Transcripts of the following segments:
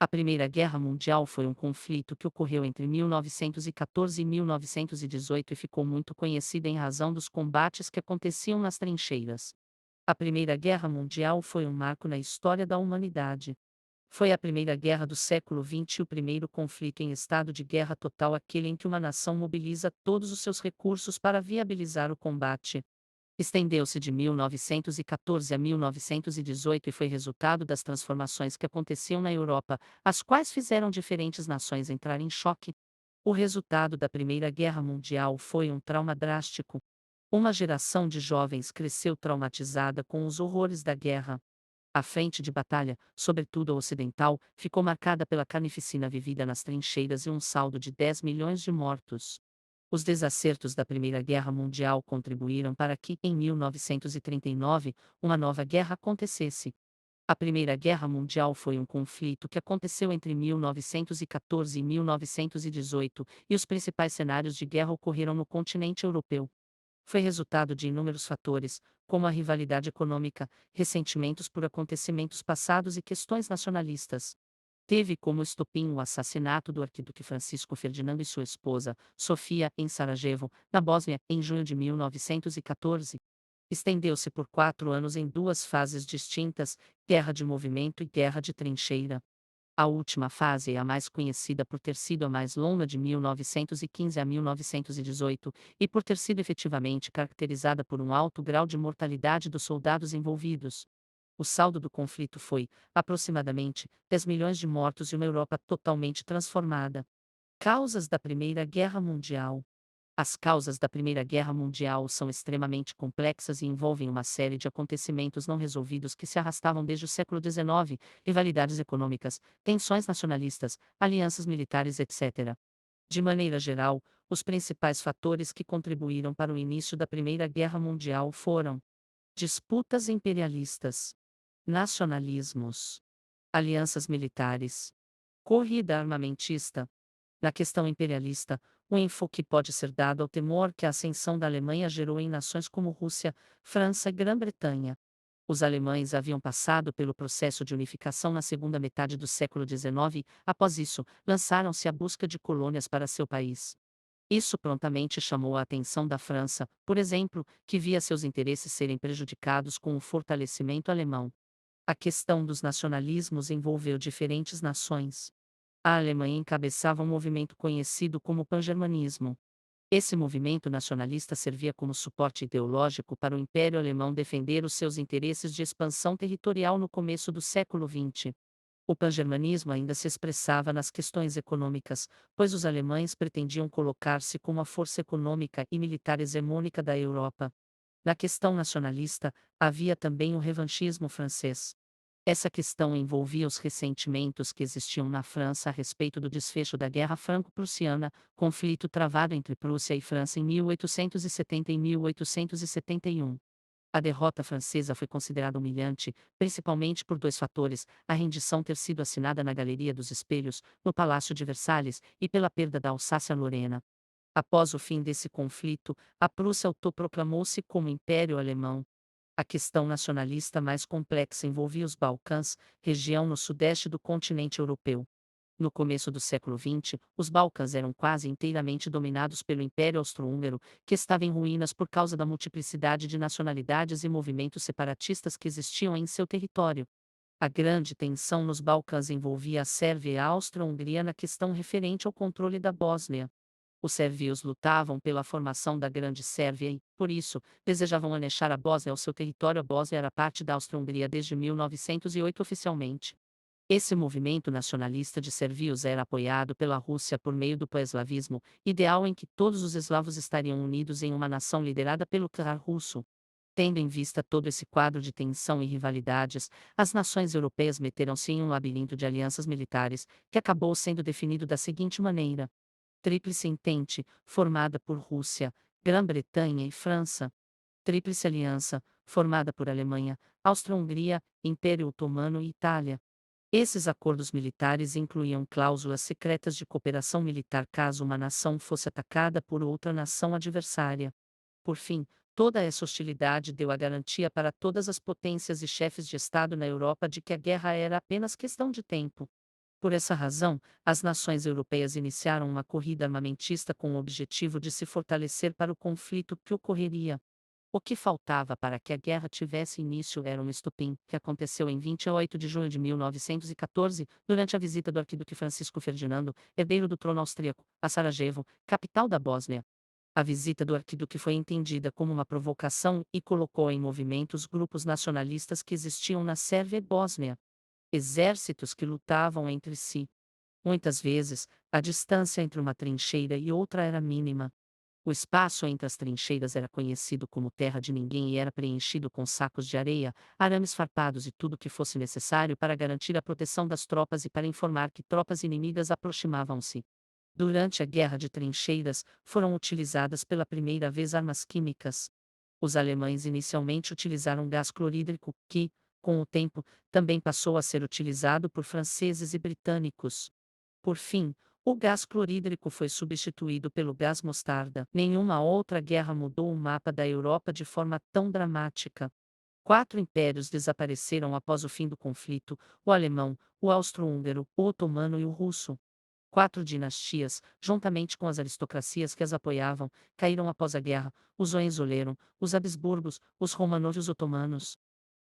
A Primeira Guerra Mundial foi um conflito que ocorreu entre 1914 e 1918 e ficou muito conhecida em razão dos combates que aconteciam nas trincheiras. A Primeira Guerra Mundial foi um marco na história da humanidade. Foi a primeira guerra do século XX e o primeiro conflito em estado de guerra total, aquele em que uma nação mobiliza todos os seus recursos para viabilizar o combate. Estendeu-se de 1914 a 1918 e foi resultado das transformações que aconteciam na Europa, as quais fizeram diferentes nações entrar em choque. O resultado da Primeira Guerra Mundial foi um trauma drástico. Uma geração de jovens cresceu traumatizada com os horrores da guerra. A frente de batalha, sobretudo a ocidental, ficou marcada pela carnificina vivida nas trincheiras e um saldo de 10 milhões de mortos. Os desacertos da Primeira Guerra Mundial contribuíram para que, em 1939, uma nova guerra acontecesse. A Primeira Guerra Mundial foi um conflito que aconteceu entre 1914 e 1918, e os principais cenários de guerra ocorreram no continente europeu. Foi resultado de inúmeros fatores, como a rivalidade econômica, ressentimentos por acontecimentos passados e questões nacionalistas. Teve como estopim o assassinato do arquiduque Francisco Ferdinando e sua esposa, Sofia, em Sarajevo, na Bósnia, em junho de 1914. Estendeu-se por 4 anos em duas fases distintas: guerra de movimento e guerra de trincheira. A última fase é a mais conhecida por ter sido a mais longa, de 1915 a 1918, e por ter sido efetivamente caracterizada por um alto grau de mortalidade dos soldados envolvidos. O saldo do conflito foi, aproximadamente, 10 milhões de mortos e uma Europa totalmente transformada. Causas da Primeira Guerra Mundial. As causas da Primeira Guerra Mundial são extremamente complexas e envolvem uma série de acontecimentos não resolvidos que se arrastavam desde o século XIX: rivalidades econômicas, tensões nacionalistas, alianças militares, etc. De maneira geral, os principais fatores que contribuíram para o início da Primeira Guerra Mundial foram: disputas imperialistas, nacionalismos, alianças militares, corrida armamentista. Na questão imperialista, o enfoque pode ser dado ao temor que a ascensão da Alemanha gerou em nações como Rússia, França e Grã-Bretanha. Os alemães haviam passado pelo processo de unificação na segunda metade do século XIX e, após isso, lançaram-se à busca de colônias para seu país. Isso prontamente chamou a atenção da França, por exemplo, que via seus interesses serem prejudicados com o fortalecimento alemão. A questão dos nacionalismos envolveu diferentes nações. A Alemanha encabeçava um movimento conhecido como pangermanismo. Esse movimento nacionalista servia como suporte ideológico para o Império Alemão defender os seus interesses de expansão territorial no começo do século XX. O pangermanismo ainda se expressava nas questões econômicas, pois os alemães pretendiam colocar-se como a força econômica e militar hegemônica da Europa. Na questão nacionalista, havia também o revanchismo francês. Essa questão envolvia os ressentimentos que existiam na França a respeito do desfecho da Guerra Franco-Prussiana, conflito travado entre Prússia e França em 1870 e 1871. A derrota francesa foi considerada humilhante, principalmente por dois fatores: a rendição ter sido assinada na Galeria dos Espelhos, no Palácio de Versalhes, e pela perda da Alsácia-Lorena. Após o fim desse conflito, a Prússia autoproclamou-se como Império Alemão. A questão nacionalista mais complexa envolvia os Balcãs, região no sudeste do continente europeu. No começo do século XX, os Balcãs eram quase inteiramente dominados pelo Império Austro-Húngaro, que estava em ruínas por causa da multiplicidade de nacionalidades e movimentos separatistas que existiam em seu território. A grande tensão nos Balcãs envolvia a Sérvia e a Áustria-Hungria na questão referente ao controle da Bósnia. Os sérvios lutavam pela formação da Grande Sérvia e, por isso, desejavam anexar a Bósnia ao seu território. A Bósnia era parte da Áustria-Hungria desde 1908 oficialmente. Esse movimento nacionalista de sérvios era apoiado pela Rússia por meio do pan-eslavismo, ideal em que todos os eslavos estariam unidos em uma nação liderada pelo czar russo. Tendo em vista todo esse quadro de tensão e rivalidades, as nações europeias meteram-se em um labirinto de alianças militares, que acabou sendo definido da seguinte maneira: Tríplice Entente, formada por Rússia, Grã-Bretanha e França. Tríplice Aliança, formada por Alemanha, Áustria-Hungria, Império Otomano e Itália. Esses acordos militares incluíam cláusulas secretas de cooperação militar caso uma nação fosse atacada por outra nação adversária. Por fim, toda essa hostilidade deu a garantia para todas as potências e chefes de Estado na Europa de que a guerra era apenas questão de tempo. Por essa razão, as nações europeias iniciaram uma corrida armamentista com o objetivo de se fortalecer para o conflito que ocorreria. O que faltava para que a guerra tivesse início era um estopim, que aconteceu em 28 de junho de 1914, durante a visita do arquiduque Francisco Ferdinando, herdeiro do trono austríaco, a Sarajevo, capital da Bósnia. A visita do arquiduque foi entendida como uma provocação e colocou em movimento os grupos nacionalistas que existiam na Sérvia e Bósnia. Exércitos que lutavam entre si. Muitas vezes, a distância entre uma trincheira e outra era mínima. O espaço entre as trincheiras era conhecido como terra de ninguém e era preenchido com sacos de areia, arames farpados e tudo o que fosse necessário para garantir a proteção das tropas e para informar que tropas inimigas aproximavam-se. Durante a Guerra de Trincheiras, foram utilizadas pela primeira vez armas químicas. Os alemães inicialmente utilizaram gás clorídrico, que, com o tempo, também passou a ser utilizado por franceses e britânicos. Por fim, o gás clorídrico foi substituído pelo gás mostarda. Nenhuma outra guerra mudou o mapa da Europa de forma tão dramática. Quatro impérios desapareceram após o fim do conflito: o alemão, o austro-húngaro, o otomano e o russo. Quatro dinastias, juntamente com as aristocracias que as apoiavam, caíram após a guerra: os Hohenzollern, os Habsburgos, os Romanov e os otomanos.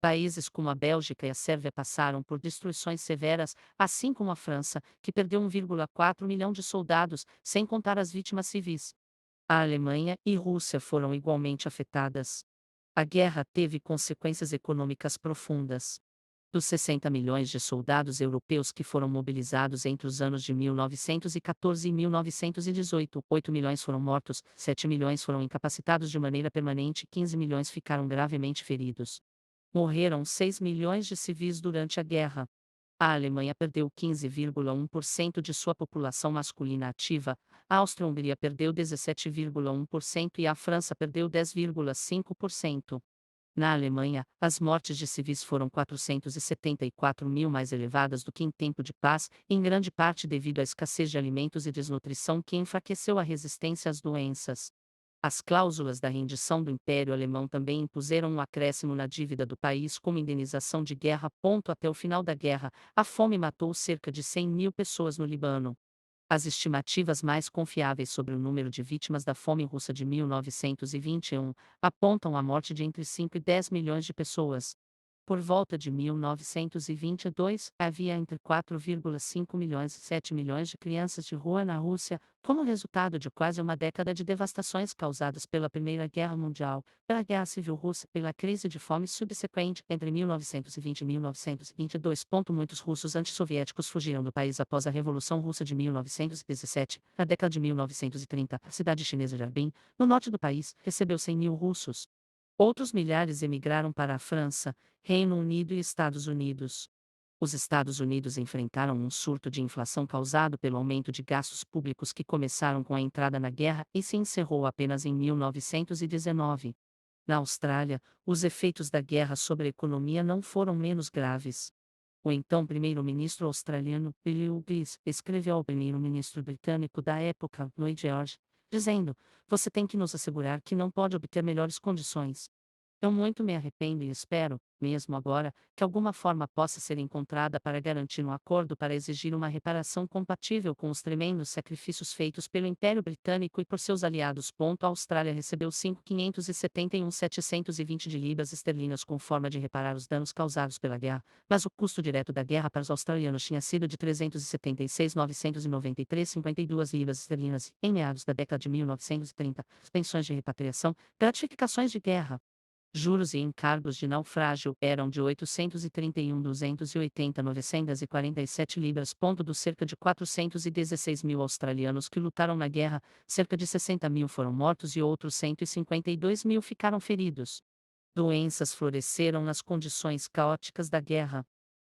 Países como a Bélgica e a Sérvia passaram por destruições severas, assim como a França, que perdeu 1,4 milhão de soldados, sem contar as vítimas civis. A Alemanha e Rússia foram igualmente afetadas. A guerra teve consequências econômicas profundas. Dos 60 milhões de soldados europeus que foram mobilizados entre os anos de 1914 e 1918, 8 milhões foram mortos, 7 milhões foram incapacitados de maneira permanente e 15 milhões ficaram gravemente feridos. Morreram 6 milhões de civis durante a guerra. A Alemanha perdeu 15,1% de sua população masculina ativa, a Áustria-Hungria perdeu 17,1% e a França perdeu 10,5%. Na Alemanha, as mortes de civis foram 474 mil, mais elevadas do que em tempo de paz, em grande parte devido à escassez de alimentos e desnutrição que enfraqueceu a resistência às doenças. As cláusulas da rendição do Império Alemão também impuseram um acréscimo na dívida do país como indenização de guerra. Até o final da guerra, a fome matou cerca de 100 mil pessoas no Líbano. As estimativas mais confiáveis sobre o número de vítimas da fome russa de 1921 apontam a morte de entre 5 e 10 milhões de pessoas. Por volta de 1922, havia entre 4,5 milhões e 7 milhões de crianças de rua na Rússia, como resultado de quase uma década de devastações causadas pela Primeira Guerra Mundial, pela Guerra Civil Russa, pela crise de fome subsequente entre 1920 e 1922. Muitos russos antissoviéticos fugiram do país após a Revolução Russa de 1917. Na década de 1930, a cidade chinesa de Harbin, no norte do país, recebeu 100 mil russos. Outros milhares emigraram para a França, Reino Unido e Estados Unidos. Os Estados Unidos enfrentaram um surto de inflação causado pelo aumento de gastos públicos que começaram com a entrada na guerra e se encerrou apenas em 1919. Na Austrália, os efeitos da guerra sobre a economia não foram menos graves. O então primeiro-ministro australiano, Billy Hughes, escreveu ao primeiro-ministro britânico da época, Lloyd George, dizendo: "Você tem que nos assegurar que não pode obter melhores condições. Eu muito me arrependo e espero, mesmo agora, que alguma forma possa ser encontrada para garantir um acordo para exigir uma reparação compatível com os tremendos sacrifícios feitos pelo Império Britânico e por seus aliados. A Austrália recebeu 571.720 de libras esterlinas com forma de reparar os danos causados pela guerra, mas o custo direto da guerra para os australianos tinha sido de 376.993,52 libras esterlinas, em meados da década de 1930, pensões de repatriação, gratificações de guerra, juros e encargos de naufrágio eram de 831.280.947 libras. Dos cerca de 416 mil australianos que lutaram na guerra, cerca de 60 mil foram mortos e outros 152 mil ficaram feridos. Doenças floresceram nas condições caóticas da guerra.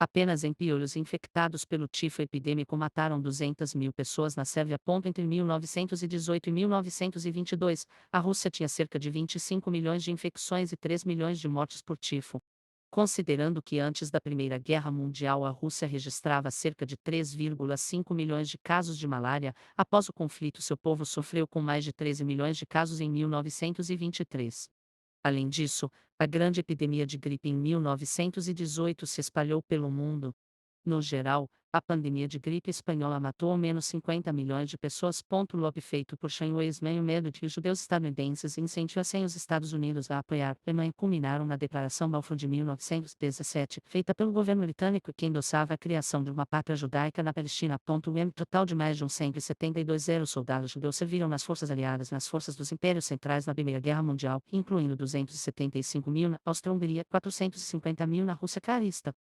Apenas em piolhos infectados pelo tifo epidêmico mataram 200 mil pessoas na Sérvia. Entre 1918 e 1922, a Rússia tinha cerca de 25 milhões de infecções e 3 milhões de mortes por tifo. Considerando que antes da Primeira Guerra Mundial a Rússia registrava cerca de 3,5 milhões de casos de malária, após o conflito seu povo sofreu com mais de 13 milhões de casos em 1923. Além disso, a grande epidemia de gripe em 1918 se espalhou pelo mundo. No geral, a pandemia de gripe espanhola matou ao menos 50 milhões de pessoas. O lobby feito por Shane Weissman e o medo de que os judeus estadunidenses incentivassem os Estados Unidos a apoiar a Alemanha culminaram na Declaração Balfour de 1917, feita pelo governo britânico que endossava a criação de uma pátria judaica na Palestina. O total de mais de 172 soldados judeus serviram nas forças aliadas nas forças dos impérios centrais na Primeira Guerra Mundial, incluindo 275 mil na Áustria-Hungria, 450 mil na Rússia czarista.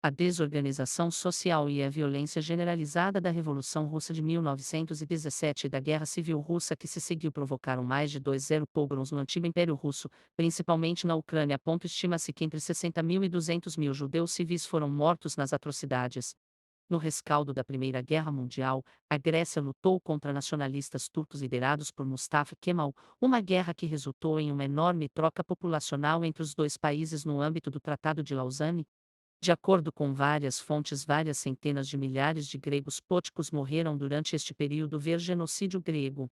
A desorganização social e a violência generalizada da Revolução Russa de 1917 e da Guerra Civil Russa que se seguiu provocaram mais de 2,0 pogroms no antigo Império Russo, principalmente na Ucrânia. Estima-se que entre 60 mil e 200 mil judeus civis foram mortos nas atrocidades. No rescaldo da Primeira Guerra Mundial, a Grécia lutou contra nacionalistas turcos liderados por Mustafa Kemal, uma guerra que resultou em uma enorme troca populacional entre os dois países no âmbito do Tratado de Lausanne. De acordo com várias fontes, várias centenas de milhares de gregos póticos morreram durante este período. Ver genocídio grego.